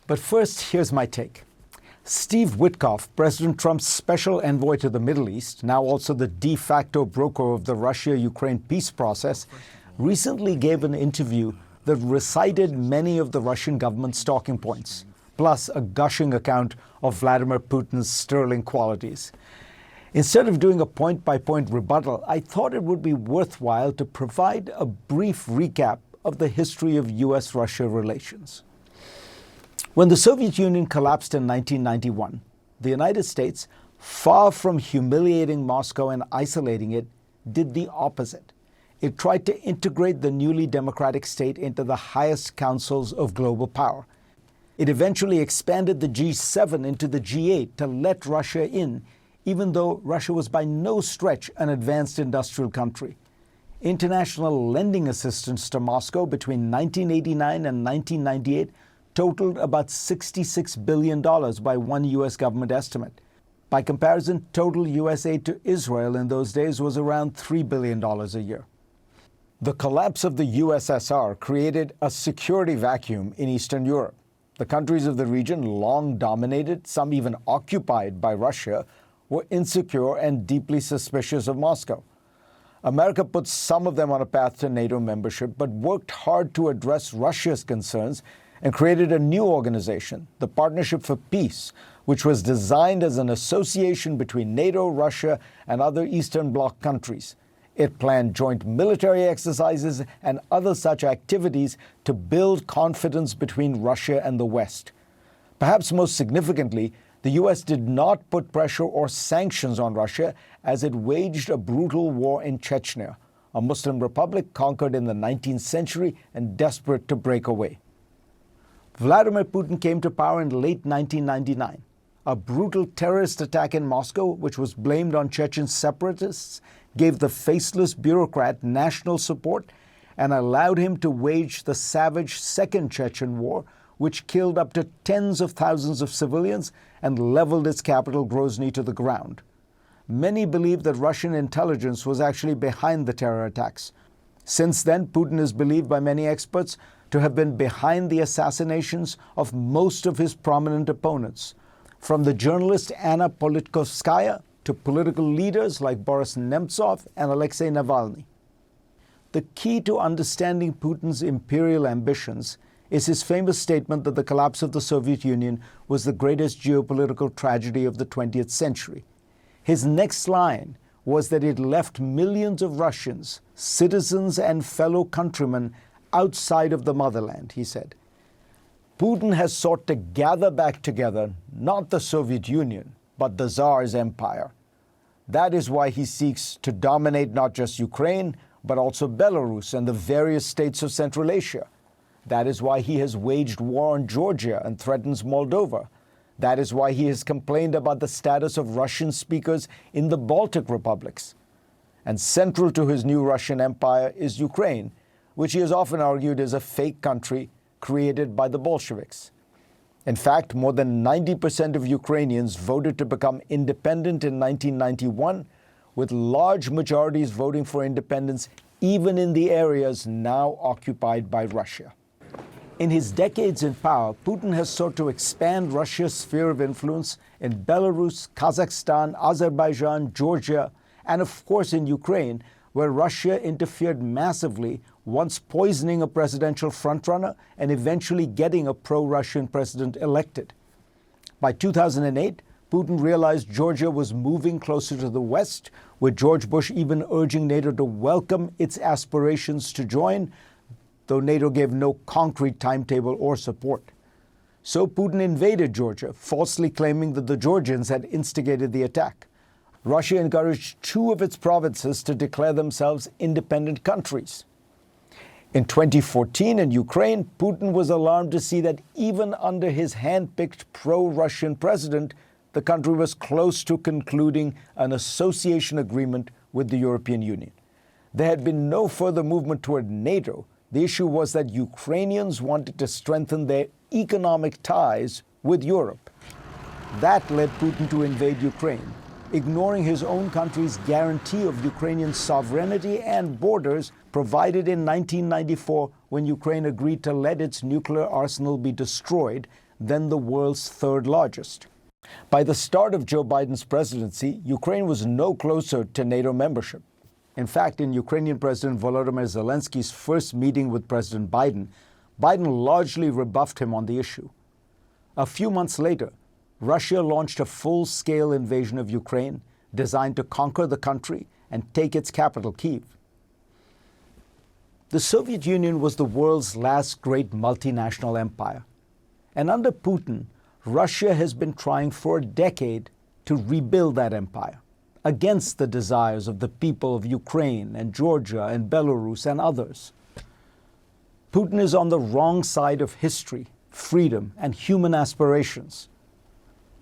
But first, here's my take. Steve Witkoff, President Trump's special envoy to the Middle East, now also the de facto broker of the Russia-Ukraine peace process, recently gave an interview that recited many of the Russian government's talking points, plus a gushing account of Vladimir Putin's sterling qualities. Instead of doing a point-by-point rebuttal, I thought it would be worthwhile to provide a brief recap of the history of U.S.-Russia relations. When the Soviet Union collapsed in 1991, the United States, far from humiliating Moscow and isolating it, did the opposite. It tried to integrate the newly democratic state into the highest councils of global power. It eventually expanded the G7 into the G8 to let Russia in, even though Russia was by no stretch an advanced industrial country. International lending assistance to Moscow between 1989 and 1998 totaled about $66 billion by one U.S. government estimate. By comparison, total U.S. aid to Israel in those days was around $3 billion a year. The collapse of the USSR created a security vacuum in Eastern Europe. The countries of the region, long dominated, some even occupied by Russia, were insecure and deeply suspicious of Moscow. America put some of them on a path to NATO membership, but worked hard to address Russia's concerns and created a new organization, the Partnership for Peace, which was designed as an association between NATO, Russia, and other Eastern Bloc countries. It planned joint military exercises and other such activities to build confidence between Russia and the West. Perhaps most significantly, the U.S. did not put pressure or sanctions on Russia as it waged a brutal war in Chechnya, a Muslim republic conquered in the 19th century and desperate to break away. Vladimir Putin came to power in late 1999. A brutal terrorist attack in Moscow, which was blamed on Chechen separatists, gave the faceless bureaucrat national support and allowed him to wage the savage Second Chechen War, which killed up to tens of thousands of civilians and leveled its capital, Grozny, to the ground. Many believe that Russian intelligence was actually behind the terror attacks. Since then, Putin is believed by many experts to have been behind the assassinations of most of his prominent opponents, from the journalist Anna Politkovskaya to political leaders like Boris Nemtsov and Alexei Navalny. The key to understanding Putin's imperial ambitions is his famous statement that the collapse of the Soviet Union was the greatest geopolitical tragedy of the 20th century. His next line was that it left millions of Russians, citizens and fellow countrymen, outside of the motherland, he said. Putin has sought to gather back together not the Soviet Union, but the Tsar's empire. That is why he seeks to dominate not just Ukraine, but also Belarus and the various states of Central Asia. That is why he has waged war on Georgia and threatens Moldova. That is why he has complained about the status of Russian speakers in the Baltic republics. And central to his new Russian empire is Ukraine, which he has often argued is a fake country created by the Bolsheviks. In fact, more than 90% of Ukrainians voted to become independent in 1991, with large majorities voting for independence even in the areas now occupied by Russia. In his decades in power, Putin has sought to expand Russia's sphere of influence in Belarus, Kazakhstan, Azerbaijan, Georgia, and of course in Ukraine, where Russia interfered massively, once poisoning a presidential frontrunner and eventually getting a pro-Russian president elected. By 2008, Putin realized Georgia was moving closer to the West, with George Bush even urging NATO to welcome its aspirations to join, though NATO gave no concrete timetable or support. So Putin invaded Georgia, falsely claiming that the Georgians had instigated the attack. Russia encouraged two of its provinces to declare themselves independent countries. In 2014 in Ukraine, Putin was alarmed to see that even under his hand-picked pro-Russian president, the country was close to concluding an association agreement with the European Union. There had been no further movement toward NATO. The issue was that Ukrainians wanted to strengthen their economic ties with Europe. That led Putin to invade Ukraine, ignoring his own country's guarantee of Ukrainian sovereignty and borders provided in 1994 when Ukraine agreed to let its nuclear arsenal be destroyed, then the world's third largest. By the start of Joe Biden's presidency, Ukraine was no closer to NATO membership. In fact, in Ukrainian President Volodymyr Zelensky's first meeting with President Biden, Biden largely rebuffed him on the issue. A few months later, Russia launched a full-scale invasion of Ukraine designed to conquer the country and take its capital, Kyiv. The Soviet Union was the world's last great multinational empire. And under Putin, Russia has been trying for a decade to rebuild that empire against the desires of the people of Ukraine and Georgia and Belarus and others. Putin is on the wrong side of history, freedom, and human aspirations.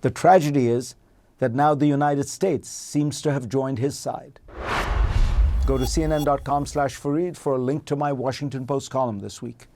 The tragedy is that now the United States seems to have joined his side. Go to cnn.com/Fareed for a link to my Washington Post column this week.